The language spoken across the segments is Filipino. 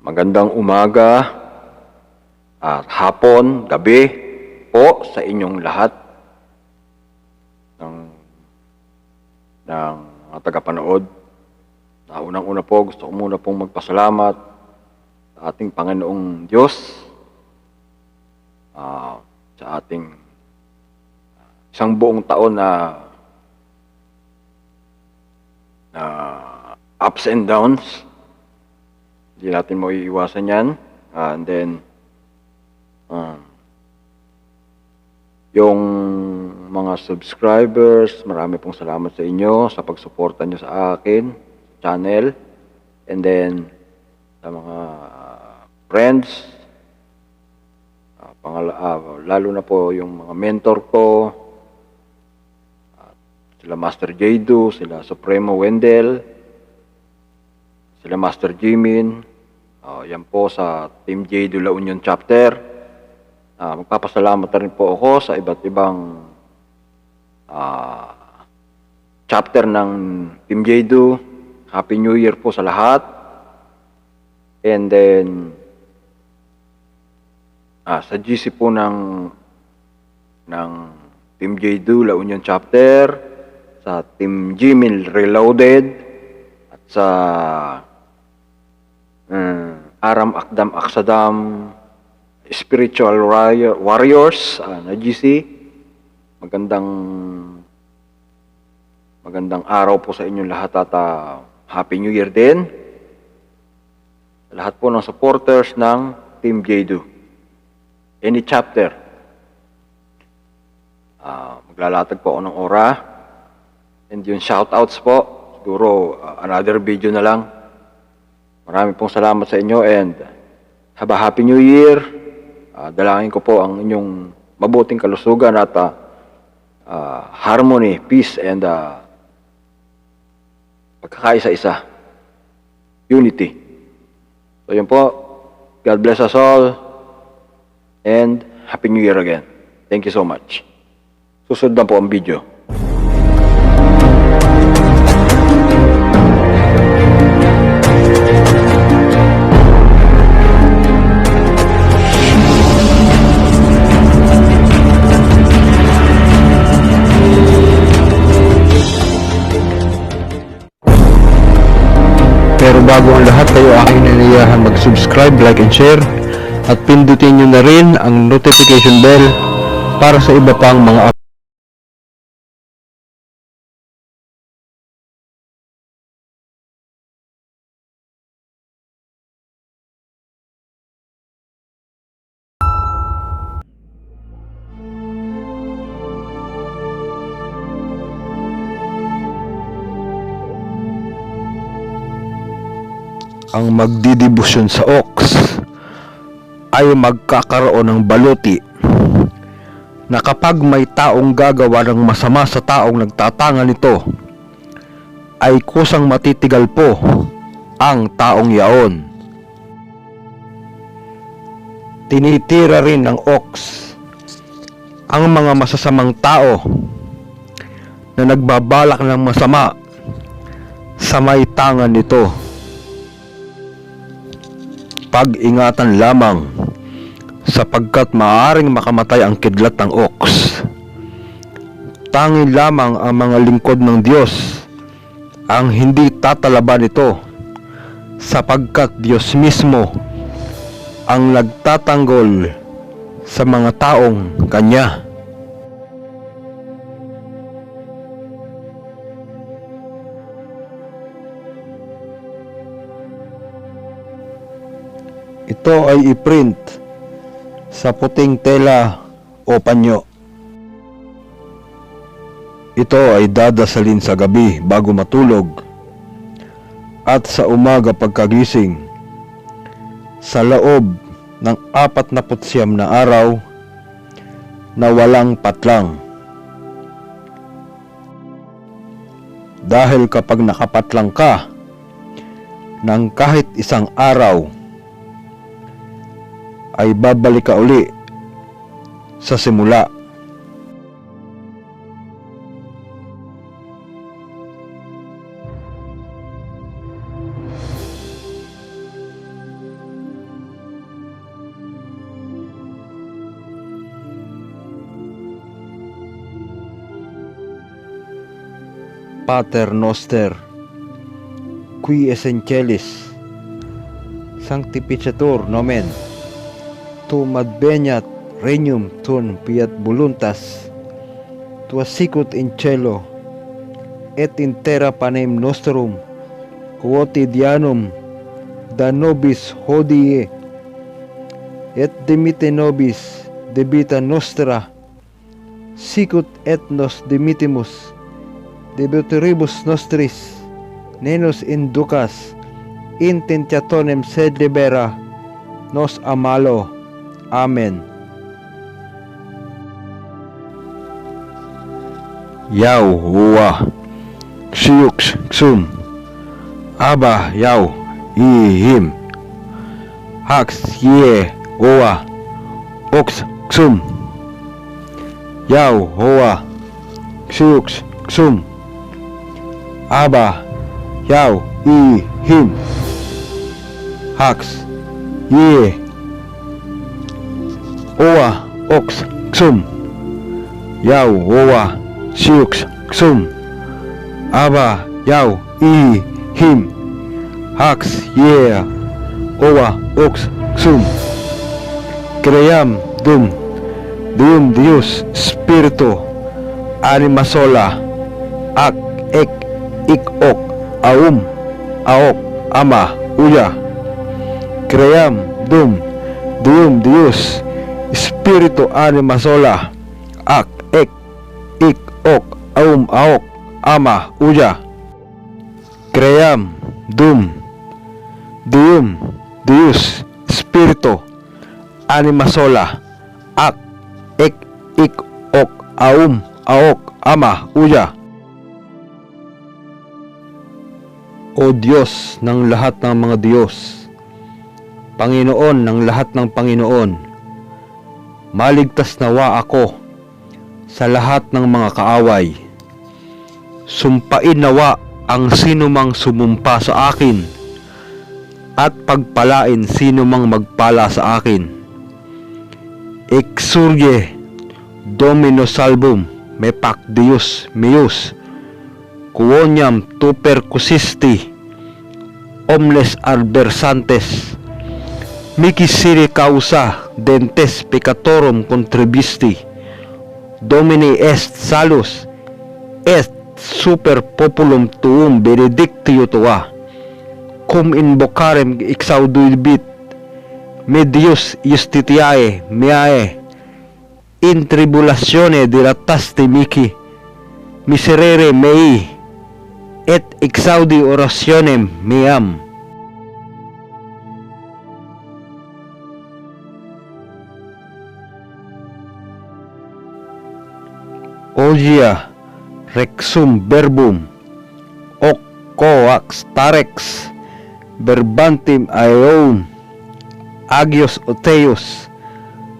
Magandang umaga at hapon, gabi po sa inyong lahat ng mga tagapanood. Unang-una po, gusto ko muna pong magpasalamat sa ating Panginoong Diyos sa ating isang buong taon na ups and downs. Hindi natin mo iiwasan yan. And then, yung mga subscribers, marami pong salamat sa inyo sa pagsuporta nyo sa akin, channel. And then, sa mga friends, lalo na po yung mga mentor ko, sila Master Jado, sila Supremo Wendell, sila Master Jimin, yan po sa Team Jado La Union Chapter. Magpapasalamat na rin po ako sa iba't ibang chapter ng Team Jado. Happy New Year po sa lahat. And then, sa GC po ng Team Jado La Union Chapter, sa Team Jimin Reloaded, at sa Aram Akdam Aksadam Spiritual Warriors na GC. Magandang araw po sa inyong lahat at Happy New Year din. Lahat po ng supporters ng Team Jado. Any chapter. Maglalatag po ako ng aura. And yung shoutouts po, siguro another video na lang. Maraming pong salamat sa inyo and have a Happy New Year. Dalangin ko po ang inyong mabuting kalusugan at harmony, peace, and pagkakaisa-isa. Unity. So yun po. God bless us all. And Happy New Year again. Thank you so much. Susunod na po ang video. Pero bago ang lahat, kayo aking nanayahan mag-subscribe, like, and share at pindutin nyo na rin ang notification bell para sa iba pang mga ang magdidibusyon sa ox ay magkakaroon ng baluti na kapag may taong gagawa ng masama sa taong nagtatanga nito ay kusang matitigal po ang taong yaon. Tinitira rin ng ox ang mga masasamang tao na nagbabalak ng masama sa may tangan nito. Pag-ingatan lamang sapagkat maaaring makamatay ang kidlat ng ox. Tanging lamang ang mga lingkod ng Diyos ang hindi tatalaban nito sapagkat Diyos mismo ang nagtatanggol sa mga taong Kanya. Ito ay i-print sa puting tela o panyo. Ito ay dadasalin sa gabi bago matulog at sa umaga pagkagising sa loob ng 49 na araw na walang patlang. Dahil kapag nakapatlang ka ng kahit isang araw, ay babalik ka uli sa simula. Pater Noster, qui es in celis, sanctificetur nomen, tuum adveniat regnum tuum, fiat voluntas tua sicut in cielo et in terra panem nostrum quotidianum da nobis hodie, et dimitte nobis debita nostra, sicut et nos dimittimus debitoribus nostris, ne nos inducas in tentationem, sed libera nos a malo. Amen. Yau huwa xiux xum aba yau ihim hax ye huwa ox xum yau huwa xiux xum aba yau ihim hax ye huwa ox xum yau huwa xiux xum aba yau ihim hax ye huwa ox xum. Cream dum Deus Spiritu anima sola ac ec ic ok aok ama uya. Cream dum Deus Spiritu anima sola ac ec ic ok aok ama uya. Cream dum Deus Spiritu anima sola ac ec ic ok aok ama uya. O Diyos ng lahat ng mga Diyos, Panginoon ng lahat ng Panginoon, maligtas nawa ako sa lahat ng mga kaaway. Sumpain nawa ang sinumang sumumpa sa akin, at pagpalain sinumang magpala sa akin. Exurge Domino salvum me pac Deus meus, quoniam tu percussisti omnes adversantes, micisere causa dentes peccatorum contribisti. Domini est salus et super populum tuum benedictio tua, cum invocarem exaudibit me Deus justitiae meae in tribulatione dilataste mihi, miserere mei et exaudi orationem meam. Ogia rexum verbum hoc coax tarex verbatim aeum agios oteus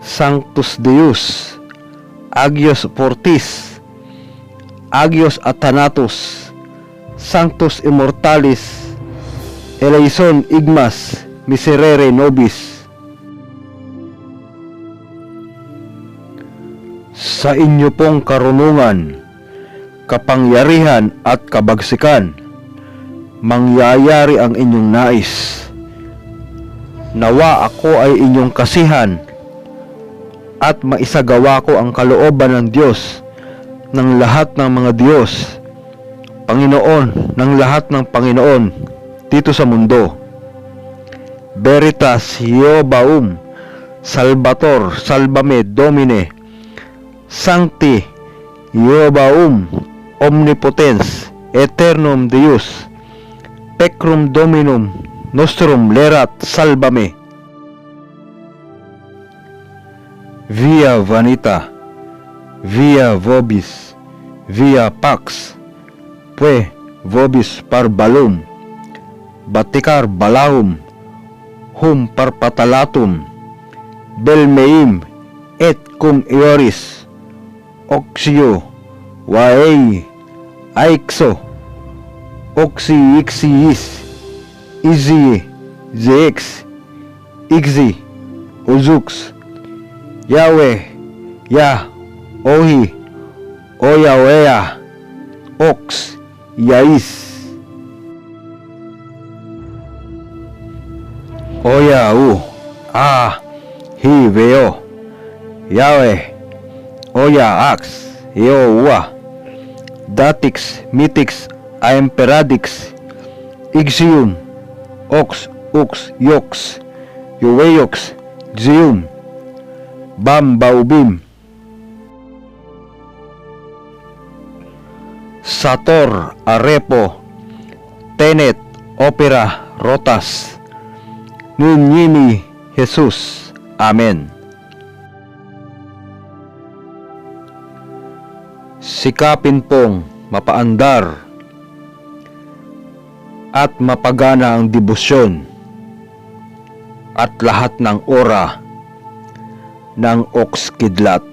sanctus Deus agios fortis agios athanatus sanctus immortalis eleison igmas miserere nobis. Sa inyo pong karunungan, kapangyarihan at kabagsikan, mangyayari ang inyong nais. Nawa ako ay inyong kasihan, at maisagawa ko ang kalooban ng Diyos ng lahat ng mga Diyos, Panginoon ng lahat ng Panginoon dito sa mundo. Veritas Jehobaum Salvator Salvame Domine Sancti Jehobaum Omnipotens Eternum Deus Pecrum Dominum Nostrum Lerat Salvame. Via vanita, via vobis, via pax, pue vobis parbalum, baticar balahum, hum parpatalatum, belmeim et cum ioris, oxio, waei, aixo, oxi ixiis, izi, zex, ixi, ozux, Yahweh, Yah, Ohi, Oyawea, Ox, Yais. Oya u. Hi veo. Yahweh. Oya ax. Yo wa. Datix mitix aemperadix. Ixium. Ox ux yox. Yuweyox. Zium. Bam baubim. Sator arepo. Tenet opera rotas. Nunyini Jesus. Amen. Sikapin pong mapaandar at mapagana ang debosyon at lahat ng ora ng Ox Kidlat.